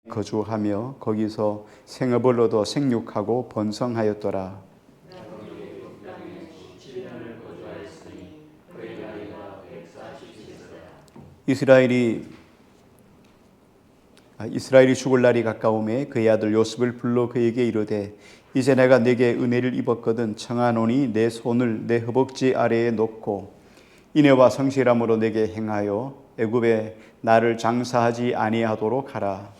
거주하며 거기서 생업을 얻어 생육하고 번성하였더라. 이스라엘이 죽을 날이 가까우매 그의 아들 요셉을 불러 그에게 이르되 이제 내가 네게 은혜를 입었거든 청하노니 내 손을 내 허벅지 아래에 놓고 인애와 성실함으로 내게 행하여 애굽에 나를 장사하지 아니하도록 하라.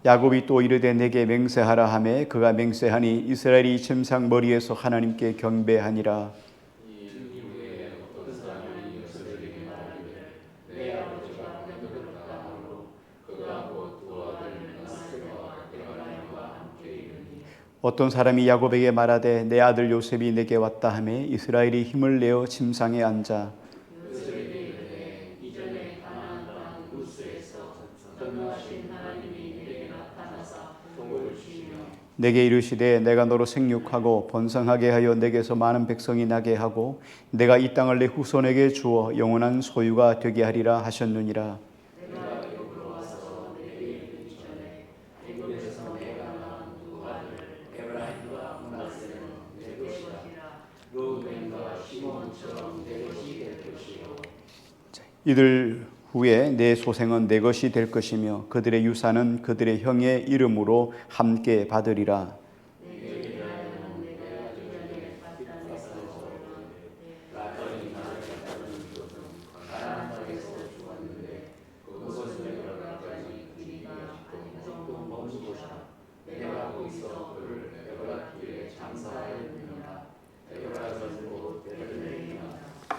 야곱이 또 이르되 내게 맹세하라 하매 그가 맹세하니 이스라엘이 침상 머리에서 하나님께 경배하니라. 어떤 사람이 야곱에게 말하되 내 아들 요셉이 내게 왔다 하매 이스라엘이 힘을 내어 침상에 앉아 내게 이르시되 내가 너로 생육하고 번성하게 하여 내게서 많은 백성이 나게 하고 내가 이 땅을 내 후손에게 주어 영원한 소유가 되게 하리라 하셨느니라. 이들 후에 내 소생은 내 것이 될 것이며 그들의 유산은 그들의 형의 이름으로 함께 받으리라.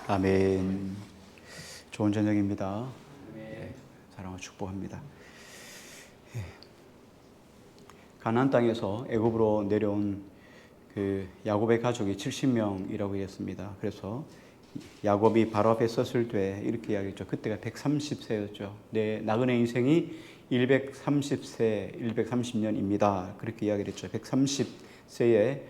아멘. 좋은 저녁입니다. 사랑을 축복합니다. 가나안 땅에서 애굽으로 내려온 그 야곱의 가족이 70명이라고 했습니다. 그래서 야곱이 바로 앞에 섰을 때 이렇게 이야기했죠. 그때가 130세였죠. 내 나그네 인생이 130세, 130년입니다. 그렇게 이야기를 했죠. 130세에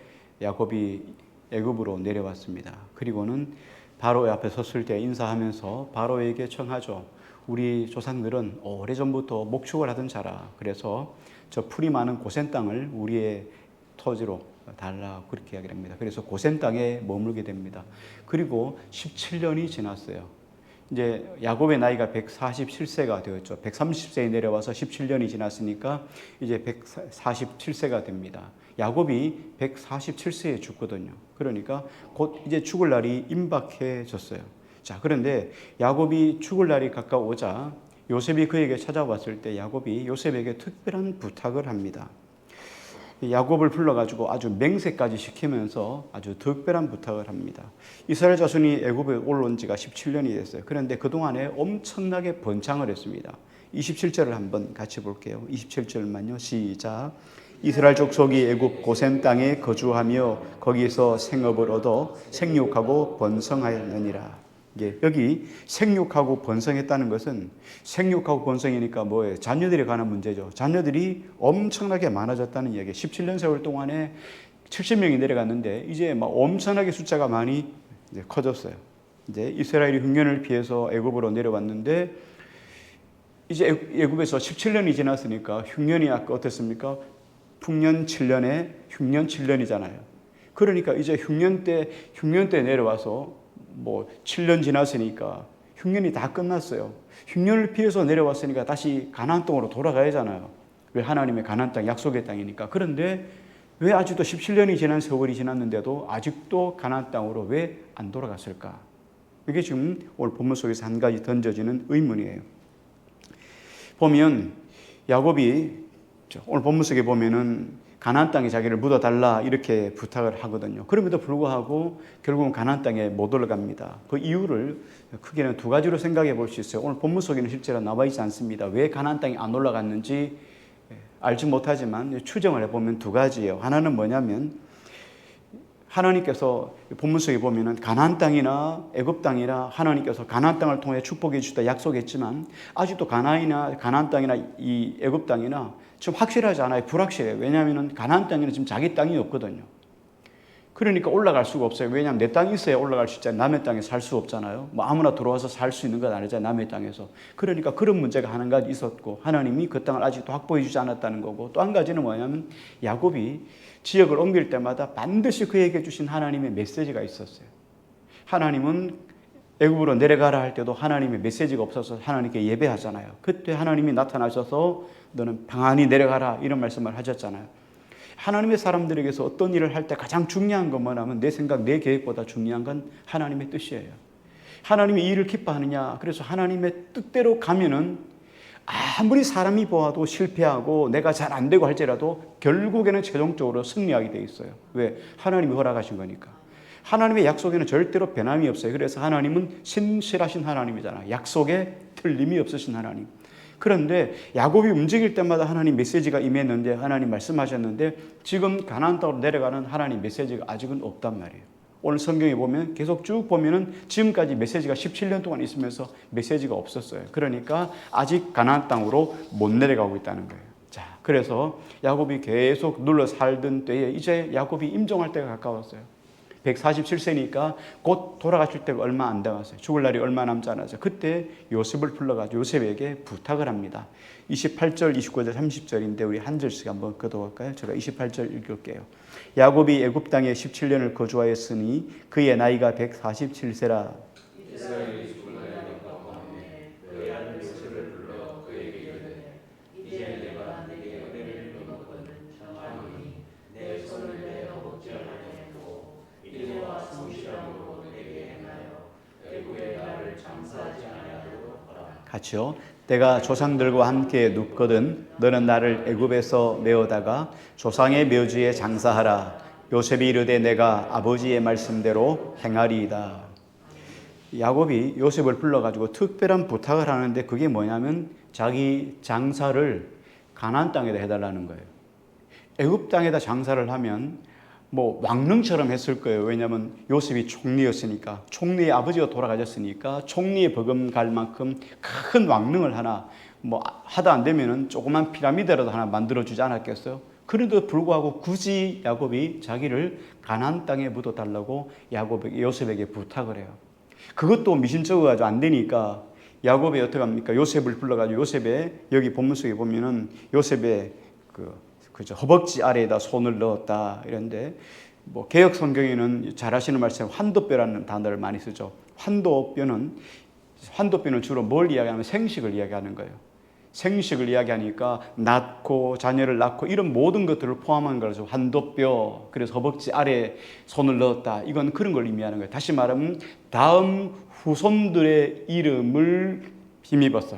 야곱이 애굽으로 내려왔습니다. 그리고는 바로 앞에 섰을 때 인사하면서 바로에게 청하죠. 우리 조상들은 오래전부터 목축을 하던 자라. 그래서 저 풀이 많은 고센 땅을 우리의 토지로 달라. 그렇게 이야기를 합니다. 그래서 고센 땅에 머물게 됩니다. 그리고 17년이 지났어요. 이제 야곱의 나이가 147세가 되었죠. 130세에 내려와서 17년이 지났으니까 이제 147세가 됩니다. 야곱이 147세에 죽거든요. 그러니까 곧 이제 죽을 날이 임박해졌어요. 자, 그런데 야곱이 죽을 날이 가까워오자 요셉이 그에게 찾아왔을 때 야곱이 요셉에게 특별한 부탁을 합니다. 야곱을 불러가지고 아주 맹세까지 시키면서 아주 특별한 부탁을 합니다. 이스라엘 자손이 애굽에 올라온 지가 17년이 됐어요. 그런데 그동안에 엄청나게 번창을 했습니다. 27절을 한번 같이 볼게요. 27절만요. 시작. 이스라엘 족속이 애굽 고센 땅에 거주하며 거기서 생업을 얻어 생육하고 번성하였느니라. 여기 생육하고 번성했다는 것은 생육하고 번성이니까 뭐예요? 자녀들에 관한 문제죠. 자녀들이 엄청나게 많아졌다는 이야기예요. 17년 세월 동안에 70명이 내려갔는데 이제 막 엄청나게 숫자가 많이 이제 커졌어요. 이제 이스라엘이 흉년을 피해서 애굽으로 내려왔는데 이제 애굽에서 17년이 지났으니까 흉년이 아까 어땠습니까? 풍년 7년에 흉년 7년이잖아요. 그러니까 이제 흉년 때 내려와서 뭐 7년 지났으니까 흉년이 다 끝났어요. 흉년을 피해서 내려왔으니까 다시 가나안 땅으로 돌아가야 하잖아요. 왜? 하나님의 가나안 땅, 약속의 땅이니까. 그런데 왜 아직도 17년이 지난 세월이 지났는데도 아직도 가나안 땅으로 왜 안 돌아갔을까? 이게 지금 오늘 본문 속에서 한 가지 던져지는 의문이에요. 보면 야곱이 오늘 본문 속에 보면은 가나안 땅에 자기를 묻어달라 이렇게 부탁을 하거든요. 그럼에도 불구하고 결국은 가나안 땅에 못 올라갑니다. 그 이유를 크게는 두 가지로 생각해 볼 수 있어요. 오늘 본문 속에는 실제로 나와 있지 않습니다. 왜 가나안 땅에 안 올라갔는지 알지 못하지만 추정을 해보면 두 가지예요. 하나는 뭐냐면 하나님께서 본문 속에 보면은 가나안 땅이나 애굽 땅이나 하나님께서 가나안 땅을 통해 축복해 주시다 약속했지만 아직도 가나안 땅이나 이 애굽 땅이나 지금 확실하지 않아요. 불확실해요. 왜냐하면 가나안 땅에는 지금 자기 땅이 없거든요. 그러니까 올라갈 수가 없어요. 왜냐하면 내 땅이 있어야 올라갈 수 있잖아요. 남의 땅에 살 수 없잖아요. 뭐 아무나 들어와서 살 수 있는 건 아니잖아요. 남의 땅에서. 그러니까 그런 문제가 한 가지 있었고 하나님이 그 땅을 아직도 확보해 주지 않았다는 거고, 또 한 가지는 뭐냐면 야곱이 지역을 옮길 때마다 반드시 그에게 주신 하나님의 메시지가 있었어요. 하나님은 애굽으로 내려가라 할 때도 하나님의 메시지가 없어서 하나님께 예배하잖아요. 그때 하나님이 나타나셔서 너는 평안히 내려가라 이런 말씀을 하셨잖아요. 하나님의 사람들에게서 어떤 일을 할 때 가장 중요한 건 뭐냐면 내 생각, 내 계획보다 중요한 건 하나님의 뜻이에요. 하나님이 이 일을 기뻐하느냐. 그래서 하나님의 뜻대로 가면은 아무리 사람이 보아도 실패하고 내가 잘 안 되고 할지라도 결국에는 최종적으로 승리하게 돼 있어요. 왜? 하나님이 허락하신 거니까. 하나님의 약속에는 절대로 변함이 없어요. 그래서 하나님은 신실하신 하나님이잖아요. 약속에 틀림이 없으신 하나님. 그런데 야곱이 움직일 때마다 하나님 메시지가 임했는데, 하나님 말씀하셨는데 지금 가나안 땅으로 내려가는 하나님 메시지가 아직은 없단 말이에요. 오늘 성경에 보면 계속 쭉 보면은 지금까지 메시지가 17년 동안 있으면서 메시지가 없었어요. 그러니까 아직 가나안 땅으로 못 내려가고 있다는 거예요. 자, 그래서 야곱이 계속 눌러 살던 때에 이제 야곱이 임종할 때가 가까웠어요. 147세니까 곧 돌아가실 때가 얼마 안 남았어요. 죽을 날이 얼마 남지 않았어요. 그때 요셉을 불러가지고 요셉에게 부탁을 합니다. 28절, 29절, 30절인데 우리 한 절씩 한번 걷어볼까요? 제가 28절 읽을게요. 야곱이 애굽 땅에 17년을 거주하였으니 그의 나이가 147세라. 같이요. 내가 조상들과 함께 눕거든 너는 나를 애굽에서 메어다가 조상의 묘지에 장사하라. 요셉이 이르되 내가 아버지의 말씀대로 행하리이다. 야곱이 요셉을 불러가지고 특별한 부탁을 하는데 그게 뭐냐면 자기 장사를 가나안 땅에다 해달라는 거예요. 애굽 땅에다 장사를 하면 뭐 왕릉처럼 했을 거예요. 왜냐하면 요셉이 총리였으니까, 총리의 아버지가 돌아가셨으니까 총리의 버금갈 만큼 큰 왕릉을 하나 뭐 하다 안 되면은 조그만 피라미드라도 하나 만들어주지 않았겠어요? 그런데도 불구하고 굳이 야곱이 자기를 가나안 땅에 묻어달라고 요셉에게 부탁을 해요. 그것도 미신쩍어가지고 안 되니까 야곱이 어떻게 합니까? 요셉을 불러가지고 요셉의, 여기 본문 속에 보면은 요셉의 그죠, 허벅지 아래에다 손을 넣었다 이런데, 뭐 개역 성경에는 잘 아시는 말씀 환도뼈라는 단어를 많이 쓰죠. 환도뼈는 주로 뭘 이야기하면 생식을 이야기하는 거예요. 생식을 이야기하니까 낳고 자녀를 낳고 이런 모든 것들을 포함한 거라서 환도뼈, 그래서 허벅지 아래에 손을 넣었다, 이건 그런 걸 의미하는 거예요. 다시 말하면 다음 후손들의 이름을 힘입어서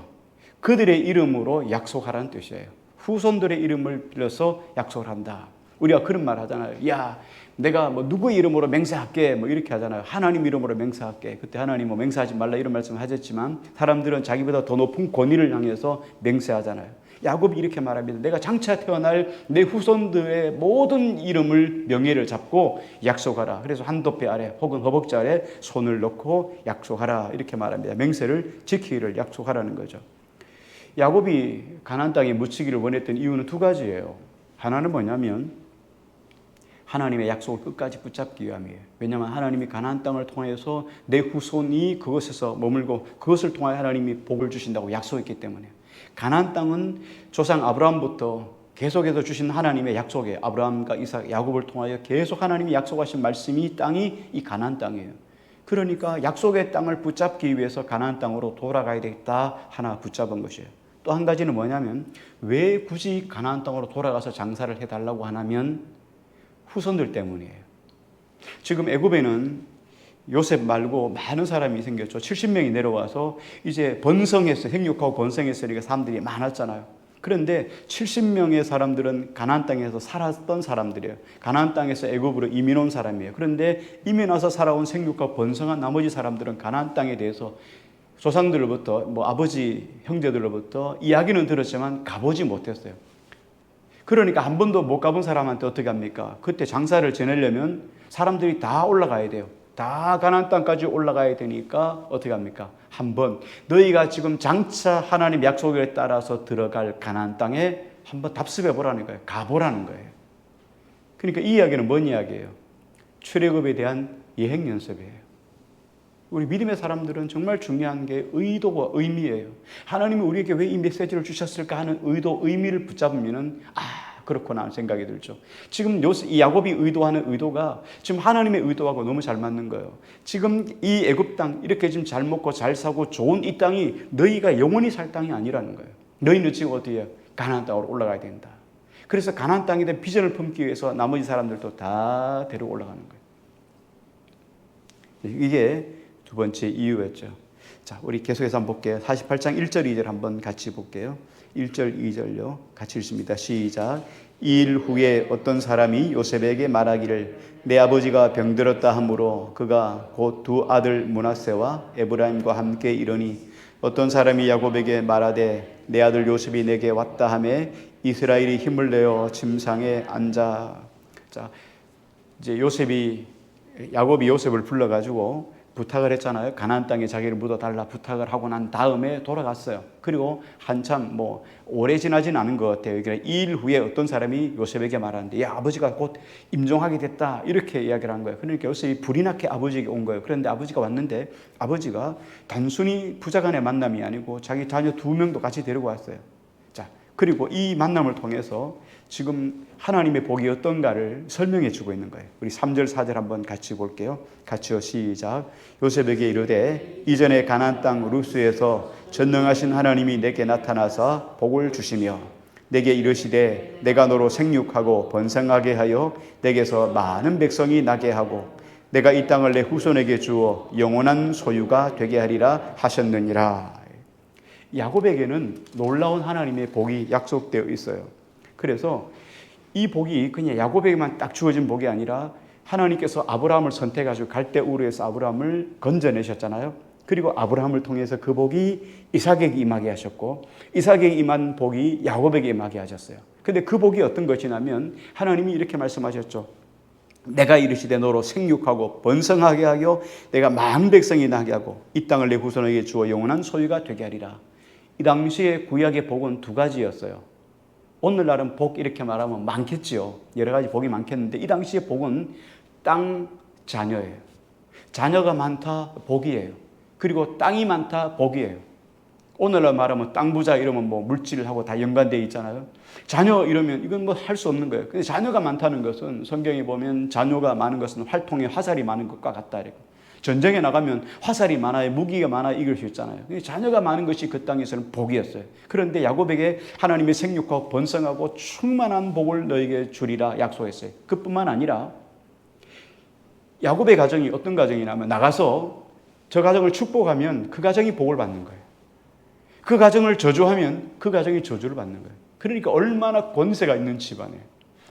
그들의 이름으로 약속하라는 뜻이에요. 후손들의 이름을 빌려서 약속을 한다. 우리가 그런 말 하잖아요. 야, 내가 뭐 누구의 이름으로 맹세할게, 뭐 이렇게 하잖아요. 하나님 이름으로 맹세할게. 그때 하나님 뭐 맹세하지 말라 이런 말씀을 하셨지만 사람들은 자기보다 더 높은 권위를 향해서 맹세하잖아요. 야곱이 이렇게 말합니다. 내가 장차 태어날 내 후손들의 모든 이름을 명예를 잡고 약속하라. 그래서 한도뼈 아래 혹은 허벅지 아래 손을 넣고 약속하라 이렇게 말합니다. 맹세를 지키기를 약속하라는 거죠. 야곱이 가나안 땅에 묻히기를 원했던 이유는 두 가지예요. 하나는 뭐냐면 하나님의 약속을 끝까지 붙잡기 위함이에요. 왜냐하면 하나님이 가나안 땅을 통해서 내 후손이 그것에서 머물고 그것을 통하여 하나님이 복을 주신다고 약속했기 때문에. 가나안 땅은 조상 아브라함부터 계속해서 주신 하나님의 약속에 아브라함과 이삭, 야곱을 통하여 계속 하나님이 약속하신 말씀이 땅이 이 가나안 땅이에요. 그러니까 약속의 땅을 붙잡기 위해서 가나안 땅으로 돌아가야 되겠다 하나 붙잡은 것이에요. 또 한 가지는 뭐냐면 왜 굳이 가나안 땅으로 돌아가서 장사를 해달라고 하냐면 후손들 때문이에요. 지금 애굽에는 요셉 말고 많은 사람이 생겼죠. 70명이 내려와서 이제 번성했어요. 생육하고 번성했으니까 사람들이 많았잖아요. 그런데 70명의 사람들은 가나안 땅에서 살았던 사람들이에요. 가나안 땅에서 애굽으로 이민 온 사람이에요. 그런데 이민 와서 살아온 생육하고 번성한 나머지 사람들은 가나안 땅에 대해서 조상들로부터 뭐 아버지 형제들로부터 이야기는 들었지만 가보지 못했어요. 그러니까 한 번도 못 가본 사람한테 어떻게 합니까? 그때 장사를 지내려면 사람들이 다 올라가야 돼요. 다 가나안 땅까지 올라가야 되니까 어떻게 합니까? 한번 너희가 지금 장차 하나님 약속에 따라서 들어갈 가나안 땅에 한번 답습해 보라는 거예요. 가보라는 거예요. 그러니까 이 이야기는 뭔 이야기예요? 출애굽에 대한 예행 연습이에요. 우리 믿음의 사람들은 정말 중요한 게 의도와 의미예요. 하나님이 우리에게 왜 이 메시지를 주셨을까 하는 의도, 의미를 붙잡으면은 그렇구나 하는 생각이 들죠. 지금 이 야곱이 의도하는 의도가 지금 하나님의 의도하고 너무 잘 맞는 거예요. 지금 이 애굽 땅 이렇게 지금 잘 먹고 잘 사고 좋은 이 땅이 너희가 영원히 살 땅이 아니라는 거예요. 너희는 지금 어디에 가나안 땅으로 올라가야 된다. 그래서 가나안 땅에 대한 비전을 품기 위해서 나머지 사람들도 다 데리고 올라가는 거예요. 이게 두 번째 이유였죠. 자, 우리 계속해서 한번 볼게요. 48장 1절 2절 한번 같이 볼게요. 1절 2절요. 같이 읽습니다. 시작. 이 일 후에 어떤 사람이 요셉에게 말하기를 내 아버지가 병들었다 하므로 그가 곧 두 아들 므낫세와 에브라임과 함께 이르니 어떤 사람이 야곱에게 말하되 내 아들 요셉이 내게 왔다 하매 이스라엘이 힘을 내어 침상에 앉아. 자, 이제 야곱이 요셉을 불러가지고 부탁을 했잖아요. 가나안 땅에 자기를 묻어달라 부탁을 하고 난 다음에 돌아갔어요. 그리고 한참 오래 지나진 않은 것 같아요. 그러니까 2일 후에 어떤 사람이 요셉에게 말하는데 야, 아버지가 곧 임종하게 됐다 이렇게 이야기를 한 거예요. 그러니까 요셉이 불이 나게 아버지에게 온 거예요. 그런데 아버지가 왔는데 아버지가 단순히 부자간의 만남이 아니고 자기 자녀 2명도 같이 데리고 왔어요. 자, 그리고 이 만남을 통해서 지금 하나님의 복이 어떤가를 설명해 주고 있는 거예요. 우리 3절 4절 한번 같이 볼게요. 같이요. 시작. 요셉에게 이르되 이전에 가나안 땅 루스에서 전능하신 하나님이 내게 나타나사 복을 주시며 내게 이르시되 내가 너로 생육하고 번성하게 하여 내게서 많은 백성이 나게 하고 내가 이 땅을 내 후손에게 주어 영원한 소유가 되게 하리라 하셨느니라. 야곱에게는 놀라운 하나님의 복이 약속되어 있어요. 그래서 이 복이 그냥 야곱에게만 딱 주어진 복이 아니라 하나님께서 아브라함을 선택하시고 갈대우르에서 아브라함을 건져내셨잖아요. 그리고 아브라함을 통해서 그 복이 이삭에게 임하게 하셨고 이삭에게 임한 복이 야곱에게 임하게 하셨어요. 근데 그 복이 어떤 것이냐면 하나님이 이렇게 말씀하셨죠. 내가 이르시되 너로 생육하고 번성하게 하여 내가 많은 백성이 나게 하고 이 땅을 내 후손에게 주어 영원한 소유가 되게 하리라. 이 당시에 구약의 복은 두 가지였어요. 오늘날은 복 이렇게 말하면 많겠지요. 여러 가지 복이 많겠는데 이 당시의 복은 땅 자녀예요. 자녀가 많다 복이에요. 그리고 땅이 많다 복이에요. 오늘날 말하면 땅 부자 이러면 물질하고 다 연관되어 있잖아요. 자녀 이러면 이건 할 수 없는 거예요. 근데 자녀가 많다는 것은 성경에 보면 자녀가 많은 것은 활통에 화살이 많은 것과 같다. 이렇게. 전쟁에 나가면 화살이 많아야 무기가 많아야 이길 수 있잖아요. 자녀가 많은 것이 그 땅에서는 복이었어요. 그런데 야곱에게 하나님의 생육하고 번성하고 충만한 복을 너에게 주리라 약속했어요. 그뿐만 아니라 야곱의 가정이 어떤 가정이냐면 나가서 저 가정을 축복하면 그 가정이 복을 받는 거예요. 그 가정을 저주하면 그 가정이 저주를 받는 거예요. 그러니까 얼마나 권세가 있는 집안이에요.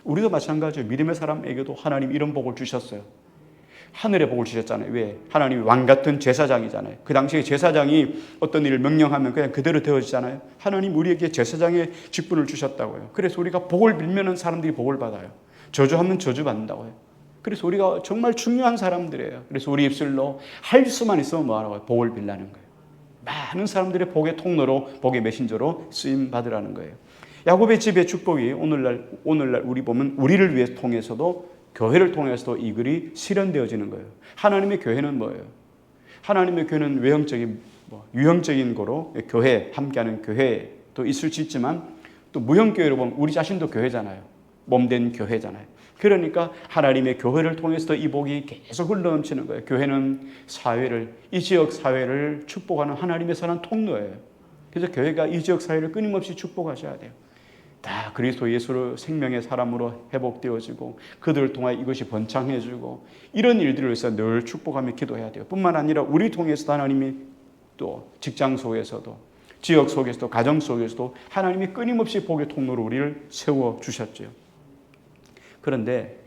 우리도 마찬가지예요. 믿음의 사람에게도 하나님 이런 복을 주셨어요. 하늘의 복을 주셨잖아요. 왜? 하나님이 왕 같은 제사장이잖아요. 그 당시에 제사장이 어떤 일을 명령하면 그냥 그대로 되어지잖아요. 하나님 우리에게 제사장의 직분을 주셨다고요. 그래서 우리가 복을 빌면 사람들이 복을 받아요. 저주하면 저주받는다고요. 그래서 우리가 정말 중요한 사람들이에요. 그래서 우리 입술로 할 수만 있으면 뭐하라고요? 복을 빌라는 거예요. 많은 사람들의 복의 통로로, 복의 메신저로 쓰임 받으라는 거예요. 야곱의 집의 축복이 오늘날 우리 보면 우리를 위해 통해서도 교회를 통해서도 이 글이 실현되어지는 거예요. 하나님의 교회는 뭐예요? 하나님의 교회는 외형적인, 유형적인 거로 교회, 함께하는 교회도 있을 수 있지만 또 무형교회로 보면 우리 자신도 교회잖아요. 몸된 교회잖아요. 그러니까 하나님의 교회를 통해서도 이 복이 계속 흘러넘치는 거예요. 교회는 이 지역 사회를 축복하는 하나님의 선한 통로예요. 그래서 교회가 이 지역 사회를 끊임없이 축복하셔야 돼요. 다 그리스도 예수를 생명의 사람으로 회복되어지고 그들을 통해 이것이 번창해지고 이런 일들을 위해서 늘 축복하며 기도해야 돼요. 뿐만 아니라 우리 통해서도 하나님이 또 직장 속에서도 지역 속에서도 가정 속에서도 하나님이 끊임없이 복의 통로로 우리를 세워주셨죠. 그런데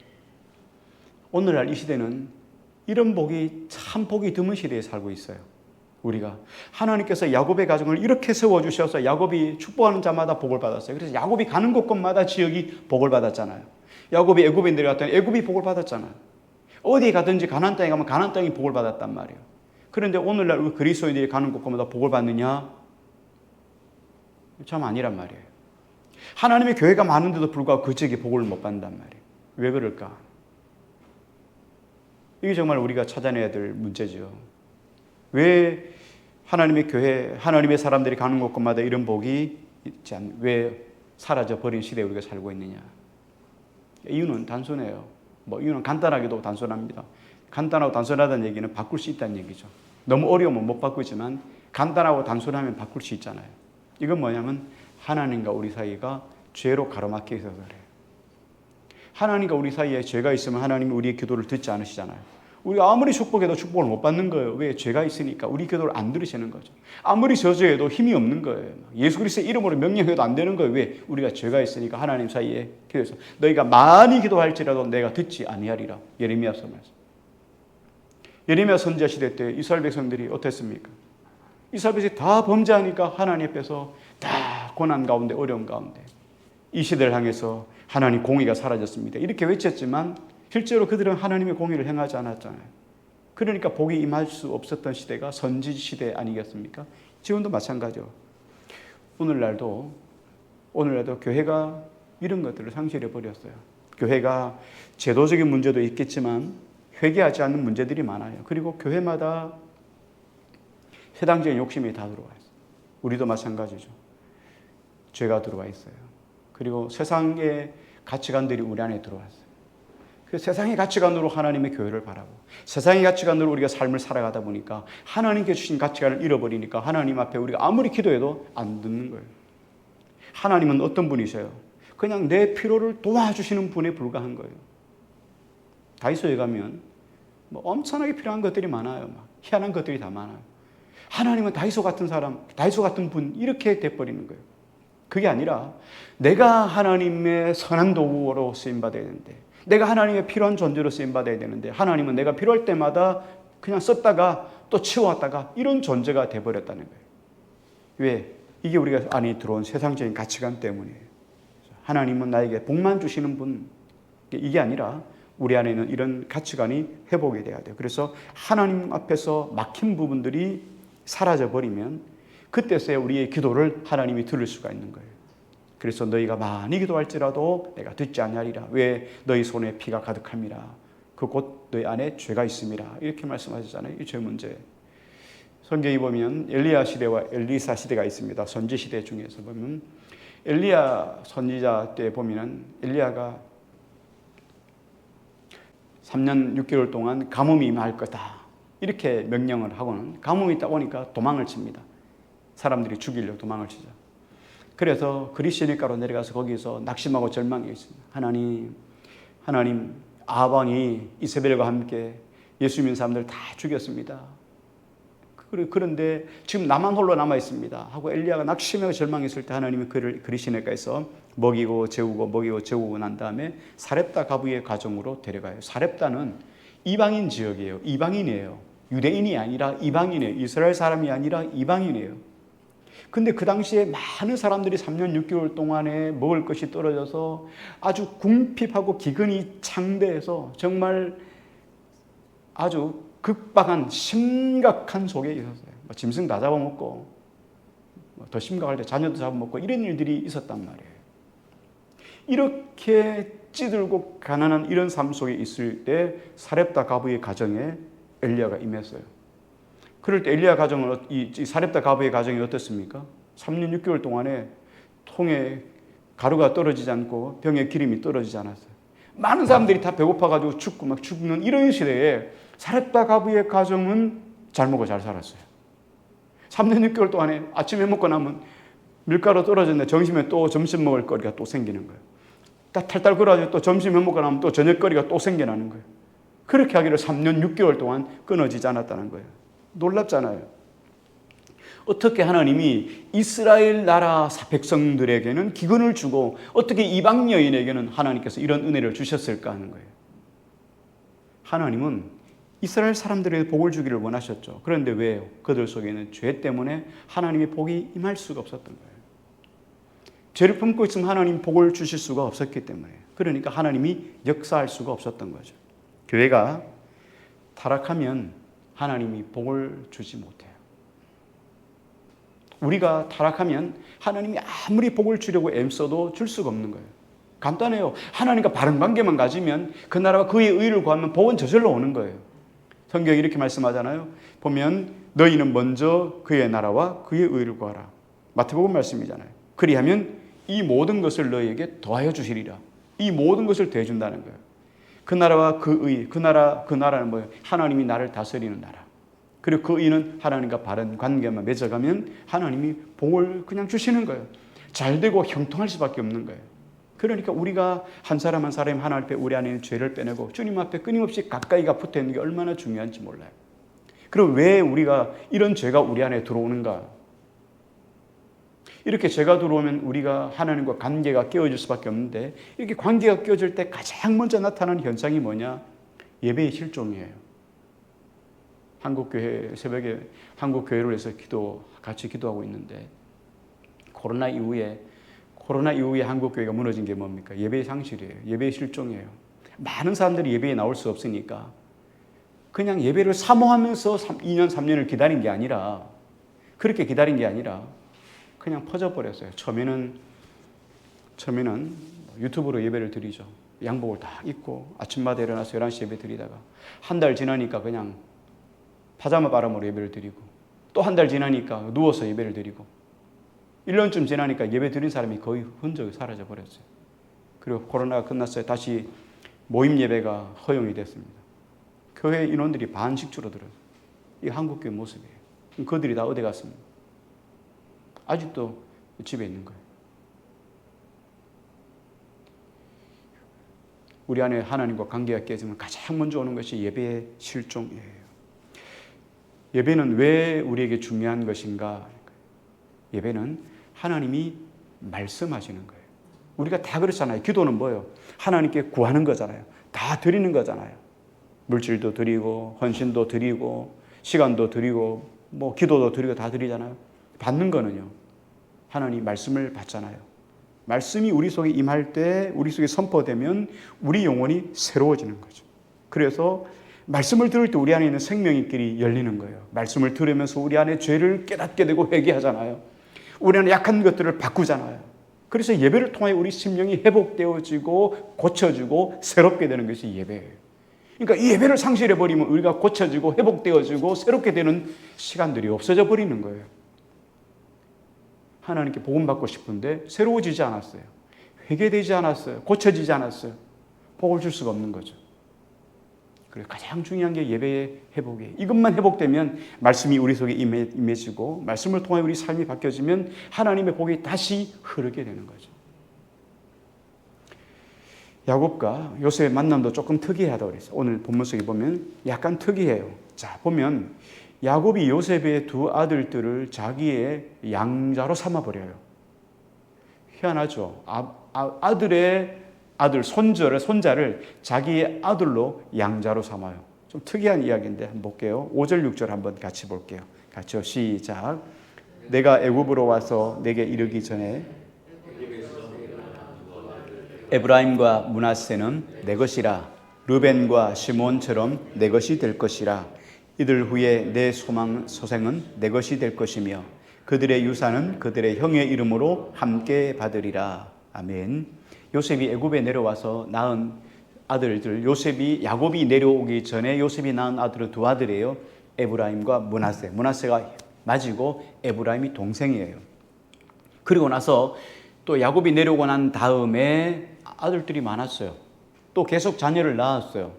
오늘날 이 시대는 이런 복이 참 복이 드문 시대에 살고 있어요. 우리가 하나님께서 야곱의 가정을 이렇게 세워주셔서 야곱이 축복하는 자마다 복을 받았어요. 그래서 야곱이 가는 곳곳마다 지역이 복을 받았잖아요. 야곱이 애굽에 내려갔더니 애굽이 복을 받았잖아요. 어디 가든지 가나안 땅에 가면 가나안 땅이 복을 받았단 말이에요. 그런데 오늘날 우리 그리스도인들이 가는 곳곳마다 복을 받느냐? 참 아니란 말이에요. 하나님의 교회가 많은데도 불구하고 그 지역에 복을 못 받는단 말이에요. 왜 그럴까? 이게 정말 우리가 찾아내야 될 문제죠. 왜 하나님의 교회, 하나님의 사람들이 가는 곳곳마다 이런 복이 있지 왜 사라져 버린 시대에 우리가 살고 있느냐? 이유는 단순해요. 이유는 간단하게도 단순합니다. 간단하고 단순하다는 얘기는 바꿀 수 있다는 얘기죠. 너무 어려우면 못 바꾸지만 간단하고 단순하면 바꿀 수 있잖아요. 이건 뭐냐면 하나님과 우리 사이가 죄로 가로막혀 있어서 그래요. 하나님과 우리 사이에 죄가 있으면 하나님이 우리의 기도를 듣지 않으시잖아요. 우리가 아무리 축복해도 축복을 못 받는 거예요. 왜? 죄가 있으니까 우리 기도를 안 들으시는 거죠. 아무리 저주해도 힘이 없는 거예요. 예수 그리스도의 이름으로 명령해도 안 되는 거예요. 왜? 우리가 죄가 있으니까 하나님 사이에 기도해서 너희가 많이 기도할지라도 내가 듣지 아니하리라. 예레미야서 말씀. 예레미야 선지자 시대 때 이스라엘 백성들이 어땠습니까? 이스라엘 백성이 다 범죄하니까 하나님 앞에서 다 고난 가운데 어려움 가운데 이 시대를 향해서 하나님 공의가 사라졌습니다. 이렇게 외쳤지만 실제로 그들은 하나님의 공의를 행하지 않았잖아요. 그러니까 복이 임할 수 없었던 시대가 선지 시대 아니겠습니까? 지금도 마찬가지죠. 오늘날도 교회가 이런 것들을 상실해 버렸어요. 교회가 제도적인 문제도 있겠지만 회개하지 않는 문제들이 많아요. 그리고 교회마다 세상적인 욕심이 다 들어와 있어요. 우리도 마찬가지죠. 죄가 들어와 있어요. 그리고 세상의 가치관들이 우리 안에 들어왔어요. 그 세상의 가치관으로 하나님의 교회를 바라고 세상의 가치관으로 우리가 삶을 살아가다 보니까 하나님께 주신 가치관을 잃어버리니까 하나님 앞에 우리가 아무리 기도해도 안 듣는 거예요. 하나님은 어떤 분이세요? 그냥 내 필요를 도와주시는 분에 불과한 거예요. 다이소에 가면 엄청나게 필요한 것들이 많아요. 희한한 것들이 다 많아요. 하나님은 다이소 같은 사람, 다이소 같은 분 이렇게 돼버리는 거예요. 그게 아니라 내가 하나님의 선한 도구로 쓰임받아야 되는데 내가 하나님의 필요한 존재로 쓰임받아야 되는데 하나님은 내가 필요할 때마다 그냥 썼다가 또 치워왔다가 이런 존재가 돼버렸다는 거예요. 왜? 이게 우리가 안에 들어온 세상적인 가치관 때문이에요. 하나님은 나에게 복만 주시는 분, 이게 아니라 우리 안에는 이런 가치관이 회복이 돼야 돼요. 그래서 하나님 앞에서 막힌 부분들이 사라져버리면 그때서야 우리의 기도를 하나님이 들을 수가 있는 거예요. 그래서 너희가 많이 기도할지라도 내가 듣지 아니하리라. 왜? 너희 손에 피가 가득함이라. 그 곧 너희 안에 죄가 있음이라. 이렇게 말씀하셨잖아요. 이 죄 문제. 성경에 보면 엘리야 시대와 엘리사 시대가 있습니다. 선지 시대 중에서 보면 엘리야 선지자 때 보면은 엘리야가 3년 6개월 동안 가뭄이 임할 거다. 이렇게 명령을 하고는 가뭄이 딱 오니까 도망을 칩니다. 사람들이 죽이려고 도망을 치죠. 그래서 그리시니까로 내려가서 거기서 낙심하고 절망해 있습니다. 하나님 아합왕이 이세벨과 함께 예수 믿는 사람들 다 죽였습니다. 그런데 지금 나만 홀로 남아 있습니다. 하고 엘리야가 낙심하고 절망했을 때 하나님이 그를 그리시니까에서 먹이고 재우고 난 다음에 사렙다 가부의 가정으로 데려가요. 사렙다는 이방인 지역이에요. 이방인이에요. 유대인이 아니라 이방인이에요. 이스라엘 사람이 아니라 이방인이에요. 근데 그 당시에 많은 사람들이 3년 6개월 동안에 먹을 것이 떨어져서 아주 궁핍하고 기근이 창대해서 정말 아주 극박한 심각한 속에 있었어요. 짐승 다 잡아먹고 더 심각할 때 자녀도 잡아먹고 이런 일들이 있었단 말이에요. 이렇게 찌들고 가난한 이런 삶 속에 있을 때 사렙다 가부의 가정에 엘리야가 임했어요. 그럴 때 엘리야 가정은 이 사렙다 가부의 가정이 어떻습니까? 3년 6개월 동안에 통에 가루가 떨어지지 않고 병에 기름이 떨어지지 않았어요. 많은 사람들이 다 배고파가지고 죽는 이런 시대에 사렙다 가부의 가정은 잘 먹고 잘 살았어요. 3년 6개월 동안에 아침에 먹고 나면 밀가루 떨어졌는데 점심에 또 점심 먹을 거리가 또 생기는 거예요. 탈탈 걸어가지고 또 점심에 먹고 나면 또 저녁거리가 또 생겨나는 거예요. 그렇게 하기를 3년 6개월 동안 끊어지지 않았다는 거예요. 놀랍잖아요. 어떻게 하나님이 이스라엘 나라 백성들에게는 기근을 주고 어떻게 이방 여인에게는 하나님께서 이런 은혜를 주셨을까 하는 거예요. 하나님은 이스라엘 사람들에게 복을 주기를 원하셨죠. 그런데 왜요? 그들 속에는 죄 때문에 하나님의 복이 임할 수가 없었던 거예요. 죄를 품고 있으면 하나님 복을 주실 수가 없었기 때문에. 그러니까 하나님이 역사할 수가 없었던 거죠. 교회가 타락하면 하나님이 복을 주지 못해요. 우리가 타락하면 하나님이 아무리 복을 주려고 애써도 줄 수가 없는 거예요. 간단해요. 하나님과 바른 관계만 가지면 그 나라와 그의 의를 구하면 복은 저절로 오는 거예요. 성경이 이렇게 말씀하잖아요. 보면 너희는 먼저 그의 나라와 그의 의를 구하라. 마태복음 말씀이잖아요. 그리하면 이 모든 것을 너희에게 더하여 주시리라. 이 모든 것을 더해준다는 거예요. 그 나라와 그 의, 그 나라는 뭐예요? 하나님이 나를 다스리는 나라. 그리고 그 의는 하나님과 바른 관계만 맺어가면 하나님이 복을 그냥 주시는 거예요. 잘되고 형통할 수밖에 없는 거예요. 그러니까 우리가 한 사람 한 사람이 하나님 앞에 우리 안에 있는 죄를 빼내고 주님 앞에 끊임없이 가까이가 붙어 있는 게 얼마나 중요한지 몰라요. 그럼 왜 우리가 이런 죄가 우리 안에 들어오는가? 이렇게 죄가 들어오면 우리가 하나님과 관계가 깨어질 수밖에 없는데 이렇게 관계가 깨어질 때 가장 먼저 나타나는 현상이 뭐냐? 예배의 실종이에요. 한국교회 새벽에 한국교회를 해서 같이 기도하고 있는데 코로나 이후에 한국교회가 무너진 게 뭡니까? 예배의 상실이에요. 예배의 실종이에요. 많은 사람들이 예배에 나올 수 없으니까 그냥 예배를 사모하면서 2년, 3년을 기다린 게 아니라 그렇게 기다린 게 아니라 그냥 퍼져버렸어요. 처음에는 유튜브로 예배를 드리죠. 양복을 다 입고 아침마다 일어나서 11시 예배 드리다가 한 달 지나니까 그냥 파자마 바람으로 예배를 드리고 또 한 달 지나니까 누워서 예배를 드리고 1년쯤 지나니까 예배 드린 사람이 거의 흔적이 사라져 버렸어요. 그리고 코로나가 끝났어요. 다시 모임 예배가 허용이 됐습니다. 교회 인원들이 반씩 줄어들어요. 이게 한국교회 모습이에요. 그들이 다 어디 갔습니까? 아직도 집에 있는 거예요. 우리 안에 하나님과 관계가 깨지면 가장 먼저 오는 것이 예배의 실종이에요. 예배는 왜 우리에게 중요한 것인가? 예배는 하나님이 말씀하시는 거예요. 우리가 다 그렇잖아요. 기도는 뭐예요? 하나님께 구하는 거잖아요. 다 드리는 거잖아요. 물질도 드리고 헌신도 드리고 시간도 드리고 뭐 기도도 드리고 다 드리잖아요. 받는 거는요. 하나님 말씀을 받잖아요. 말씀이 우리 속에 임할 때 우리 속에 선포되면 우리 영혼이 새로워지는 거죠. 그래서 말씀을 들을 때 우리 안에 있는 생명의 길이 열리는 거예요. 말씀을 들으면서 우리 안에 죄를 깨닫게 되고 회개하잖아요. 우리 안에 약한 것들을 바꾸잖아요. 그래서 예배를 통해 우리 심령이 회복되어지고 고쳐지고 새롭게 되는 것이 예배예요. 그러니까 이 예배를 상실해버리면 우리가 고쳐지고 회복되어지고 새롭게 되는 시간들이 없어져 버리는 거예요. 하나님께 복음 받고 싶은데 새로워지지 않았어요. 회개되지 않았어요. 고쳐지지 않았어요. 복을 줄 수가 없는 거죠. 그래서 가장 중요한 게 예배의 회복이에요. 이것만 회복되면 말씀이 우리 속에 임해지고 말씀을 통해 우리 삶이 바뀌어지면 하나님의 복이 다시 흐르게 되는 거죠. 야곱과 요셉의 만남도 조금 특이하다고 그랬어요. 오늘 본문 속에 보면 약간 특이해요. 자, 보면 야곱이 요셉의 두 아들들을 자기의 양자로 삼아버려요. 희한하죠. 아들의 아들, 손자를 자기의 아들로 양자로 삼아요. 좀 특이한 이야기인데 한번 볼게요. 5절, 6절 한번 같이 볼게요. 같이요. 시작. 내가 애굽으로 와서 내게 이르기 전에 에브라임과 므낫세는 내 것이라. 르벤과 시몬처럼 내 것이 될 것이라. 이들 후에 내 소생은 내 것이 될 것이며 그들의 유산은 그들의 형의 이름으로 함께 받으리라. 아멘. 요셉이 애굽에 내려와서 낳은 아들들, 야곱이 내려오기 전에 요셉이 낳은 아들은 두 아들이에요. 에브라임과 므낫세. 므낫세가 맞이고 에브라임이 동생이에요. 그리고 나서 또 야곱이 내려오고 난 다음에 아들들이 많았어요. 또 계속 자녀를 낳았어요.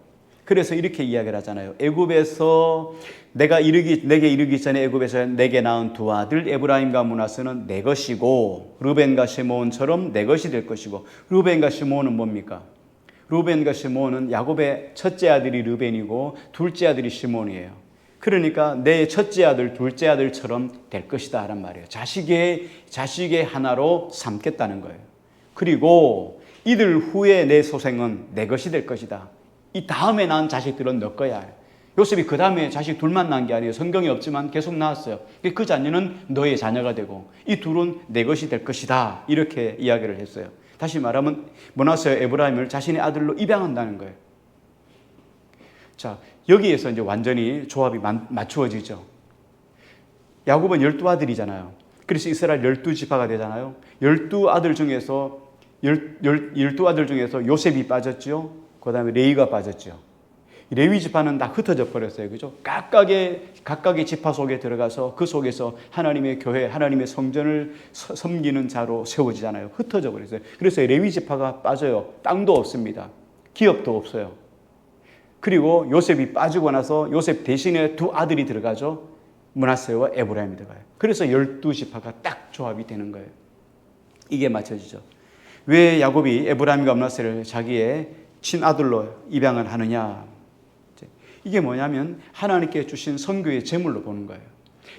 그래서 이렇게 이야기를 하잖아요. 애굽에서 내게 이르기 전에 애굽에서 내게 낳은 두 아들 에브라임과 므낫세는 내 것이고 르벤과 시므온처럼 내 것이 될 것이고. 르벤과 시므온은 뭡니까? 르벤과 시므온은 야곱의 첫째 아들이 르벤이고 둘째 아들이 시므온이에요. 그러니까 내 첫째 아들, 둘째 아들처럼 될 것이다 라는 말이에요. 자식의 하나로 삼겠다는 거예요. 그리고 이들 후에 내 소생은 내 것이 될 것이다. 이 다음에 낳은 자식들은 너 거야. 요셉이 그 다음에 자식 둘만 낳은 게 아니에요. 성경이 없지만 계속 낳았어요. 그 자녀는 너의 자녀가 되고 이 둘은 내 것이 될 것이다. 이렇게 이야기를 했어요. 다시 말하면 므낫세와 에브라임을 자신의 아들로 입양한다는 거예요. 자, 여기에서 이제 완전히 조합이 맞추어지죠. 야곱은 12아들이잖아요. 그래서 이스라엘 12지파가 되잖아요. 12아들 중에서 요셉이 빠졌죠. 그 다음에 레위가 빠졌죠. 레위 지파는 다 흩어져 버렸어요. 그죠? 각각의 지파 속에 들어가서 그 속에서 하나님의 교회, 하나님의 성전을 섬기는 자로 세워지잖아요. 흩어져 버렸어요. 그래서 레위 지파가 빠져요. 땅도 없습니다. 기업도 없어요. 그리고 요셉이 빠지고 나서 요셉 대신에 두 아들이 들어가죠. 므낫세와 에브라임이 들어가요. 그래서 12지파가 딱 조합이 되는 거예요. 이게 맞춰지죠. 왜 야곱이 에브라임과 므낫세를 자기의 친아들로 입양을 하느냐? 이게 뭐냐면 하나님께 주신 선교의 제물로 보는 거예요.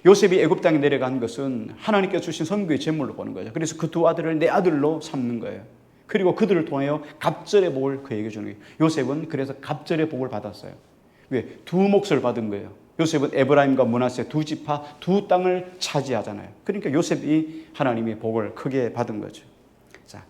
요셉이 애굽 땅에 내려간 것은 하나님께 주신 선교의 제물로 보는 거죠. 그래서 그 두 아들을 내 아들로 삼는 거예요. 그리고 그들을 통하여 갑절의 복을 그에게 주는 거예요. 요셉은 그래서 갑절의 복을 받았어요. 왜? 두 몫을 받은 거예요. 요셉은 에브라임과 므낫세 두 지파 두 땅을 차지하잖아요. 그러니까 요셉이 하나님의 복을 크게 받은 거죠. 자,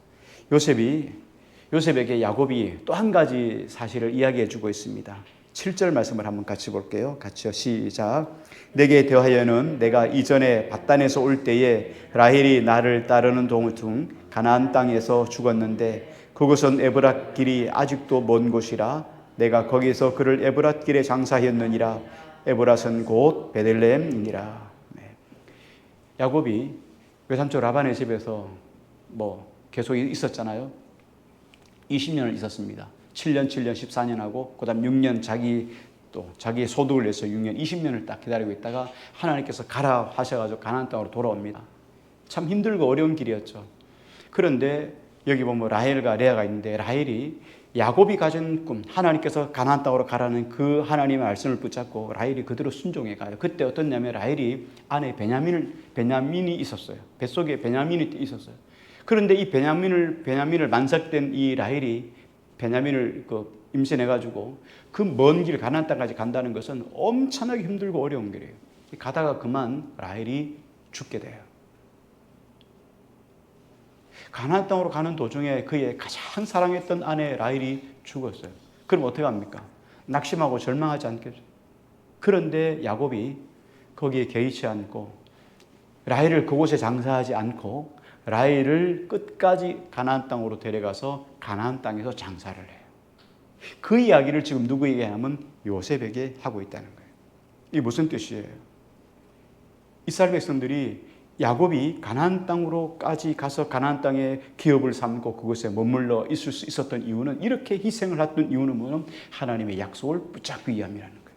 요셉에게 야곱이 또 한 가지 사실을 이야기해 주고 있습니다. 7절 말씀을 한번 같이 볼게요. 같이요. 시작. 내게 대하여는 내가 이전에 밧단에서 올 때에 라헬이 나를 따르는 동중 가나안 땅에서 죽었는데 그곳은 에브랏 길이 아직도 먼 곳이라 내가 거기서 그를 에브랏 길에 장사하였느니라. 에브랏은 곧 베들레헴이니라. 네. 야곱이 외삼촌 라반의 집에서 계속 있었잖아요. 20년을 있었습니다. 7년, 14년 하고 그다음 6년 자기의 소득을 내서 6년, 20년을 딱 기다리고 있다가 하나님께서 가라 하셔가지고 가나안 땅으로 돌아옵니다. 참 힘들고 어려운 길이었죠. 그런데 여기 보면 라헬과 레아가 있는데 라헬이 야곱이 가진 꿈, 하나님께서 가나안 땅으로 가라는 그 하나님의 말씀을 붙잡고 라헬이 그대로 순종해 가요. 그때 어떻냐면 라헬이 안에 베냐민이 있었어요. 뱃속에 베냐민이 있었어요. 그런데 이 베냐민을 만삭된 이 라헬이 베냐민을 임신해가지고 그 먼 길 가나안 땅까지 간다는 것은 엄청나게 힘들고 어려운 길이에요. 가다가 그만 라헬이 죽게 돼요. 가나안 땅으로 가는 도중에 그의 가장 사랑했던 아내 라헬이 죽었어요. 그럼 어떻게 합니까? 낙심하고 절망하지 않겠죠. 그런데 야곱이 거기에 개의치 않고 라헬을 그곳에 장사하지 않고 라헬을 끝까지 가나안 땅으로 데려가서 가나안 땅에서 장사를 해요. 그 이야기를 지금 누구에게 하면 요셉에게 하고 있다는 거예요. 이게 무슨 뜻이에요? 이스라엘 백성들이 야곱이 가나안 땅으로까지 가서 가나안 땅에 기업을 삼고 그곳에 머물러 있을 수 있었던 이유는, 이렇게 희생을 했던 이유는 뭐냐면 하나님의 약속을 붙잡기 위함이라는 거예요.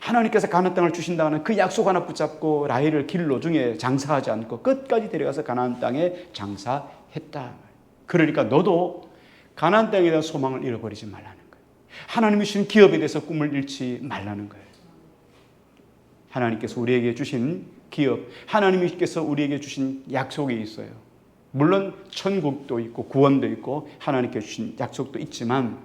하나님께서 가나안 땅을 주신다는 그 약속 하나 붙잡고 라헬을 길로 중에 장사하지 않고 끝까지 데려가서 가나안 땅에 장사했다. 그러니까 너도 가나안 땅에 대한 소망을 잃어버리지 말라는 거예요. 하나님이 주신 기업에 대해서 꿈을 잃지 말라는 거예요. 하나님께서 우리에게 주신 기업, 하나님께서 우리에게 주신 약속이 있어요. 물론 천국도 있고 구원도 있고 하나님께서 주신 약속도 있지만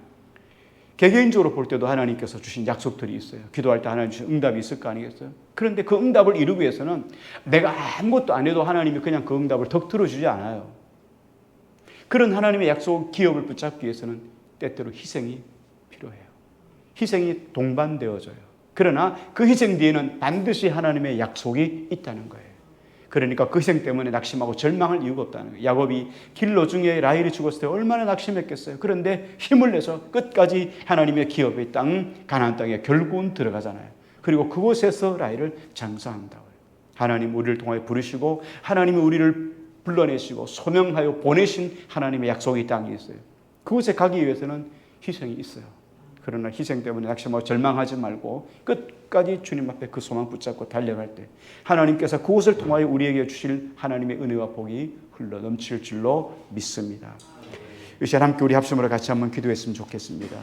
개개인적으로 볼 때도 하나님께서 주신 약속들이 있어요. 기도할 때 하나님 주신 응답이 있을 거 아니겠어요? 그런데 그 응답을 이루기 위해서는 내가 아무것도 안 해도 하나님이 그냥 그 응답을 턱 들어주지 않아요. 그런 하나님의 약속 기업을 붙잡기 위해서는 때때로 희생이 필요해요. 희생이 동반되어져요. 그러나 그 희생 뒤에는 반드시 하나님의 약속이 있다는 거예요. 그러니까 그 희생 때문에 낙심하고 절망할 이유가 없다는 거예요. 야곱이 길로 중에 라헬이 죽었을 때 얼마나 낙심했겠어요. 그런데 힘을 내서 끝까지 하나님의 기업의 땅 가나안 땅에 결국은 들어가잖아요. 그리고 그곳에서 라헬을 장사한다고요. 하나님 우리를 통하여 부르시고 하나님이 우리를 불러내시고 소명하여 보내신 하나님의 약속의 땅이 있어요. 그곳에 가기 위해서는 희생이 있어요. 그러나 희생 때문에 낙심하고 절망하지 말고 끝까지 주님 앞에 그 소망 붙잡고 달려갈 때 하나님께서 그곳을 통하여 우리에게 주실 하나님의 은혜와 복이 흘러 넘칠 줄로 믿습니다. 이 시간 함께 우리 합심으로 같이 한번 기도했으면 좋겠습니다.